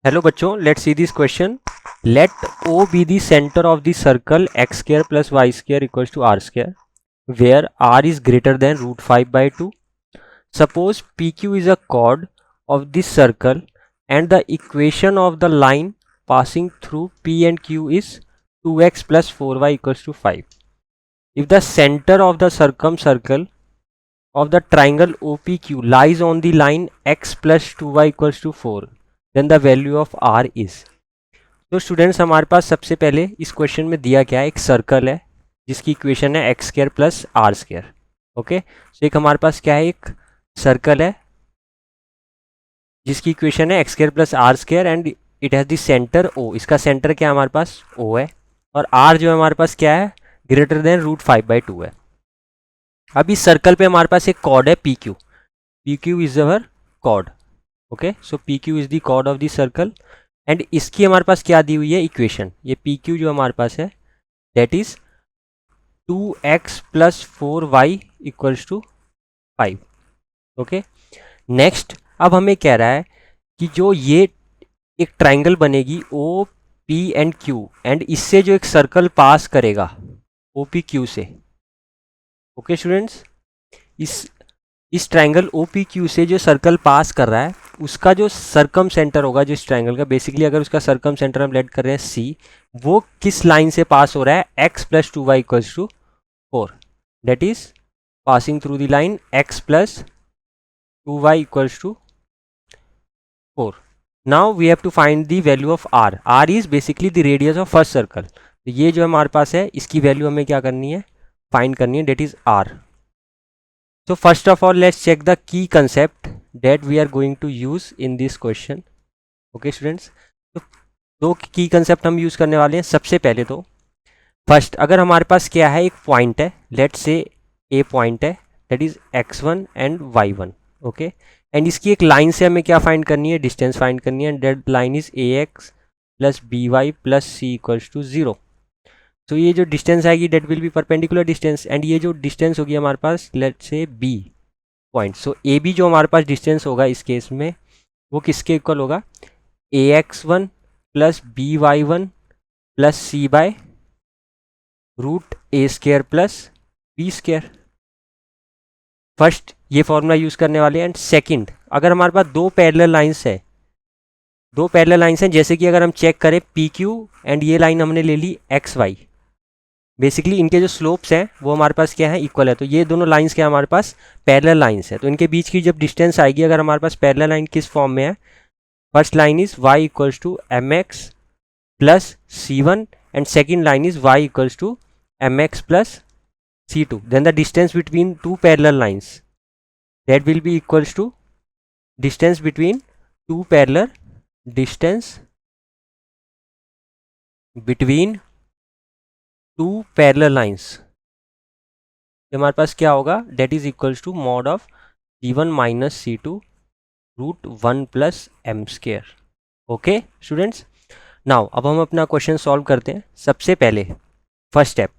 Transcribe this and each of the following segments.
Hello बच्चों, let's see this question. Let O be the center of the circle x square plus y square equals to r square, where r is greater than root 5 by 2. Suppose PQ is a chord of this circle and the equation of the line passing through P and Q is 2x plus 4y equals to 5. If the center of the circumcircle of the triangle OPQ lies on the line x plus 2y equals to 4, then the value of r is. तो students, हमारे पास सबसे पहले इस question में दिया क्या है, एक सर्कल है जिसकी इक्वेशन है x square plus R square. Okay, तो एक हमारे पास क्या है, एक सर्कल है जिसकी इक्वेशन है x square plus R square and it has the centre O. इसका सेंटर क्या है हमारे पास, ओ है. और आर जो है हमारे पास क्या है, ग्रेटर देन रूट 5/2 है. अब इस सर्कल पे हमारे पास एक कॉर्ड है P Q. P Q is our chord. Okay, so P Q is the chord of the circle and इसकी हमारे पास क्या दी हुई है इक्वेशन. ये पी क्यू जो हमारे पास है that is 2x plus 4y equals to 5. Okay, next अब हमें कह रहा है कि जो ये एक ट्राइंगल बनेगी O P and Q and इससे जो एक सर्कल पास करेगा ओ पी क्यू से. ओके स्टूडेंट्स, इस ट्राइंगल ओ पी क्यू से जो सर्कल पास कर रहा है उसका जो सर्कम सेंटर होगा जो इस ट्राइंगल का, बेसिकली अगर उसका सर्कम सेंटर हम लेट कर रहे हैं सी, वो किस लाइन से पास हो रहा है, x plus 2y equals to 4. That is passing through the line x plus 2y equals to 4. Now we have to find the value of r. r is basically the radius of first circle. तो ये जो हमारे पास है इसकी value हमें क्या करनी है, फाइंड करनी है, that is r. So first of all, let's check the key concept that we are going to use in this question. Okay students, तो दो की कंसेप्ट हम यूज़ करने वाले हैं. सबसे पहले तो फर्स्ट, अगर हमारे पास क्या है, एक पॉइंट है, लेट्स से ए पॉइंट है that is x1 and y1. Okay, and इसकी एक लाइन से हमें क्या फाइंड करनी है, डिस्टेंस फाइंड करनी है. And that line is ax plus by plus c equals to 0. तो ये जो डिस्टेंस आएगी that will be perpendicular distance and ये जो डिस्टेंस होगी हमारे पास let's say B point. So A B जो हमारे पास डिस्टेंस होगा इस केस में वो किसके इक्वल होगा, ax1 plus by1 plus c by root A square plus B square. First ये फॉर्मूला यूज़ करने वाले हैं. एंड सेकंड, अगर हमारे पास दो पैरेलल लाइंस हैं, जैसे कि अगर हम चेक करें पी क्यू एंड ये लाइन हमने ले ली एक्स वाई, बेसिकली इनके जो स्लोप्स हैं वो हमारे पास क्या है, इक्वल है. तो ये दोनों लाइंस क्या हमारे पास पैरेलल लाइंस है. तो इनके बीच की जब डिस्टेंस आएगी, अगर हमारे पास पैरेलल लाइन किस फॉर्म में है, first line is y equals to M X plus C one and second line is y equals to M X plus C two. Then the distance between two parallel lines that will be equals to distance between two parallel distance between two parallel lines. हमारे पास क्या होगा, that is equals to mod of c1 minus c2 root 1 plus M square. Okay students, now अब हम अपना question solve करते हैं. सबसे पहले फर्स्ट स्टेप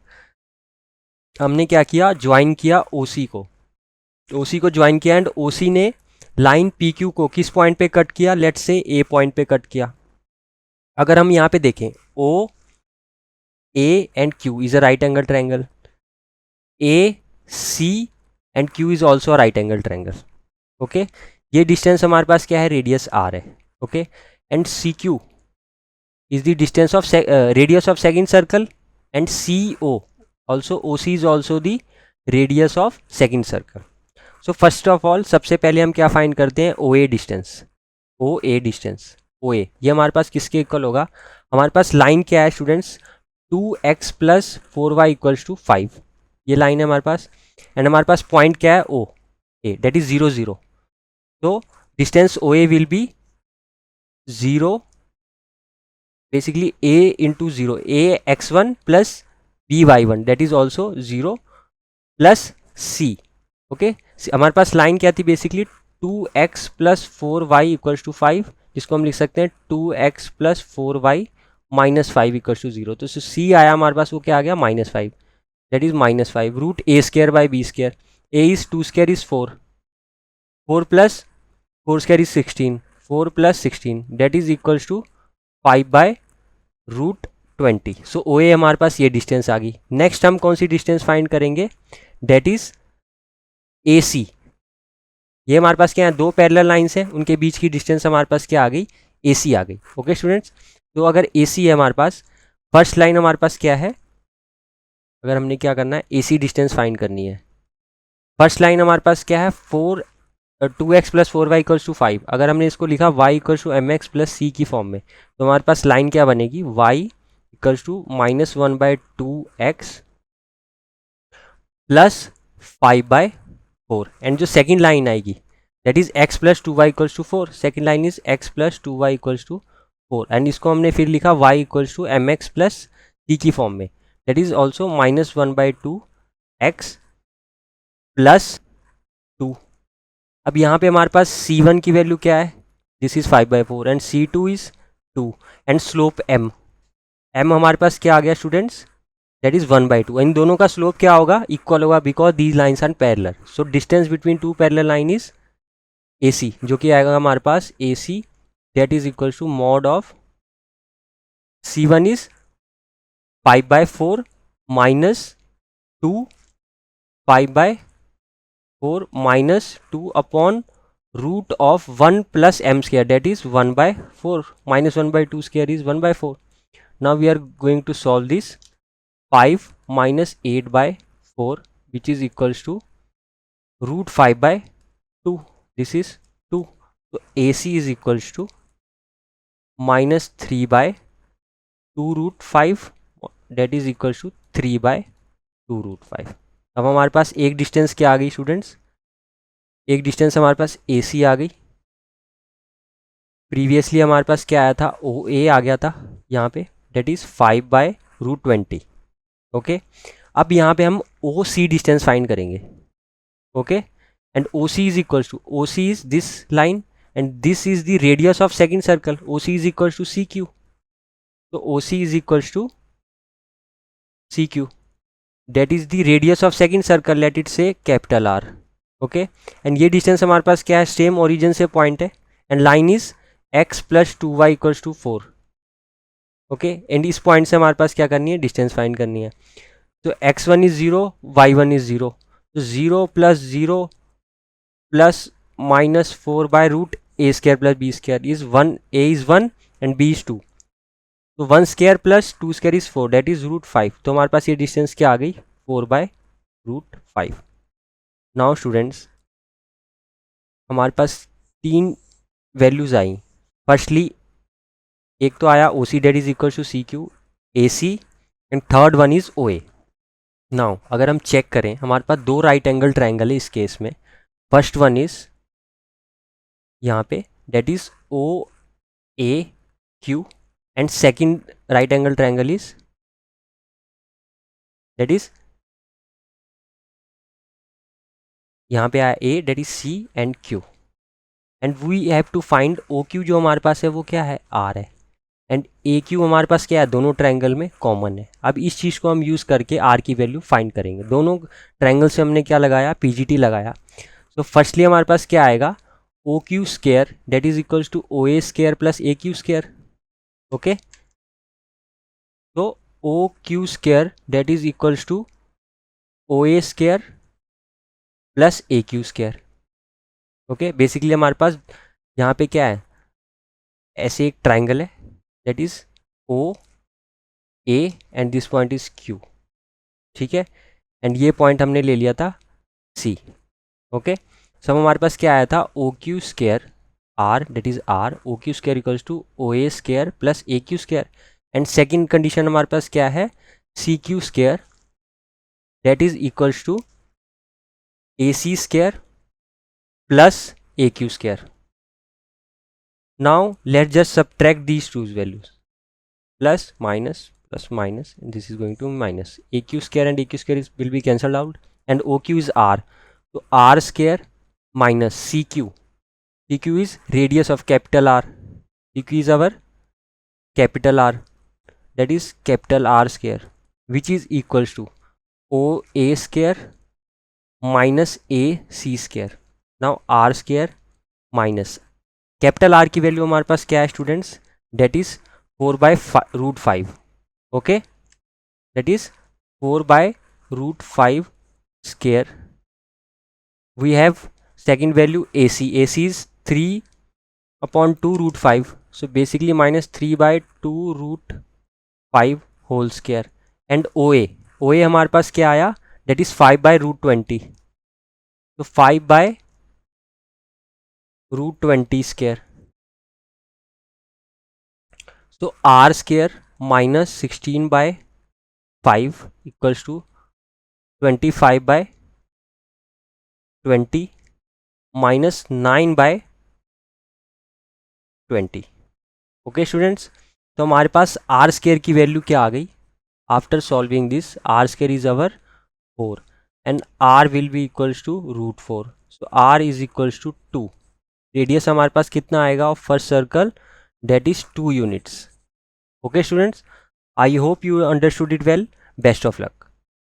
हमने क्या किया, ज्वाइन किया ओसी को ज्वाइन किया एंड ओसी ने लाइन पी क्यू को किस पॉइंट पे कट किया, लेट्स से ए पॉइंट पे कट किया. अगर हम यहाँ पे देखें O A and Q is a right angle triangle, A C and Q is also a right angle triangle. Okay, ये डिस्टेंस हमारे पास क्या है, रेडियस आर है. Okay, and C Q is the distance of radius of second circle and C O also, O C is also the radius of second circle. So first of all सबसे पहले हम क्या find करते हैं, ओ ए distance. O ए ये हमारे पास किसके equal होगा, हमारे पास लाइन क्या है students, 2x plus 4y equals to 5. ये लाइन है हमारे पास एंड हमारे पास पॉइंट क्या है, ओ ए दैट इज 0 0. तो distance O A will be 0, basically a into 0, A x1 plus B y1 that is also 0 plus c. Okay, हमारे पास लाइन क्या थी, basically 2x plus 4y equals to 5, जिसको हम लिख सकते हैं 2x plus 4y minus 5 equals to 0. तो सी आया हमारे पास, वो क्या आ गया, -5, that is -5 root A square by B square. A is 2 square is 4 plus 4 square is 16, 4 + 16 that is equals to 5/√20। So O A हमारे पास ये डिस्टेंस आ गई। नेक्स्ट हम कौन सी डिस्टेंस फाइंड करेंगे, दैट इज ए सी। ये हमारे पास क्या है, दो पैरेलल लाइंस हैं, उनके बीच की डिस्टेंस हमारे पास क्या आ गई, ए सी आ गई। ओके स्टूडेंट्स, तो अगर ए सी है हमारे पास, फर्स्ट लाइन हमारे पास क्या है, अगर हमने क्या करना है, ए सी डिस्टेंस फाइंड करनी है। फर्स्ट लाइन हमारे पास क्या है, 2x + 4y = 5। अगर हमने इसको लिखा y = mx + c की फॉर्म में, तो हमारे पास लाइन क्या बनेगी, y = -1/2x + 5/4। एंड जो सेकंड लाइन आएगी that is x + 2y = 4। Second line is x + 2y = 4 and इसको हमने फिर लिखा y = mx + c की फॉर्म में, दैट इज ऑल्सो -1/2x + 2। अब यहाँ पे हमारे पास C1 की वैल्यू क्या है, this is 5/4 and C2 is 2 and slope m हमारे पास क्या आ गया स्टूडेंट्स, दैट इज 1/2। इन दोनों का स्लोप क्या होगा, इक्वल होगा, because these lines are parallel. So distance between two parallel line is AC, जो कि आएगा हमारे पास AC that is equal to mod of C1 is 5/4 -2 5/4 -2 upon root of 1 + m square, that is 1/4 -1/2 square is 1/4. Now we are going to solve this. 5 - 8/4 which is equals to √5/2. This is 2. So AC is equals to -3/2√5, that is equals to 3/2√5. अब हमारे पास एक distance क्या आ गई students, एक distance हमारे पास AC आ गई। प्रीवियसली हमारे पास क्या आया था, OA आ गया था यहाँ पे, डेट इज़ 5/√20। ओके, अब यहाँ पे हम OC डिस्टेंस फाइंड करेंगे। Okay, and OC is equals to, OC is this line and this is the radius of second circle, OC is equals to CQ। तो OC is equals to CQ, that is the radius of second circle, let it say capital R। Okay, and ये distance हमारे पास क्या है, same origin से point है and line is x + 2y = 4। Okay, and इस point से हमारे पास क्या करनी है, डिस्टेंस फाइंड करनी है। तो x1 इज 0, y1 इज 0, तो 0 + 0 + -4/√a² + b² is 1, a is 1 and b is 2। तो 1² + 2² इज 4, दैट इज √5। तो हमारे पास ये डिस्टेंस क्या आ गई, 4/√5। नाउ स्टूडेंट्स, हमारे पास तीन वैल्यूज आई। फर्स्टली एक तो आया OC that is equal to CQ, AC and third one is OA। Now अगर हम चेक करें, हमारे पास दो राइट एंगल ट्रायंगल है इस केस में। फर्स्ट वन इज यहाँ पे that is OAQ and second right angle triangle is that is यहाँ पे आया A that is C and Q and we have to find OQ, जो हमारे पास है वो क्या है, R है, एंड AQ हमारे पास क्या है, दोनों ट्रायंगल में कॉमन है। अब इस चीज़ को हम यूज़ करके R की वैल्यू फाइंड करेंगे। दोनों ट्रायंगल से हमने क्या लगाया, PGT लगाया। तो फर्स्टली हमारे पास क्या आएगा, OQ² that is equals to OA² + AQ²। Okay, तो OQ² that is equals to OA² + AQ²। Okay, basically हमारे पास यहाँ पे क्या है, ऐसे एक ट्रायंगल है that is OA and this point is Q। ठीक है, एंड ये पॉइंट हमने ले लिया था C। ओके, सब हमारे पास क्या आया था, OQ² R that is R, OQ² equals to OA² + AQ² and second condition हमारे पास क्या है, CQ² that is equals to AC² + AQ²। Now let's just subtract these two values, plus minus plus minus, and this is going to minus. AQ² and AQ² will be cancelled out and OQ is R, so R² minus CQ. CQ is radius of capital R, CQ is our capital R, that is capital R², which is equals to OA² minus AC². Now R² minus capital R की value हमारे पास क्या है students, that is 4/√5. Okay, that is 4/√5 square. We have second value AC. AC is 3/2√5. So basically minus 3/2√5 whole square. And OA हमारे पास क्या आया, date is 5/√20. तो 5/√20 square. So R square minus 16/5 equals to 25/20 minus 9/20. Okay students, तो हमारे पास R square की value क्या आ गई, after solving this R square is our 4 and R will be equals to √4. So R is equals to 2. Radius हमारे पास कितना आएगा of first circle, that is 2 units. Okay students, I hope you understood it well. Best of luck.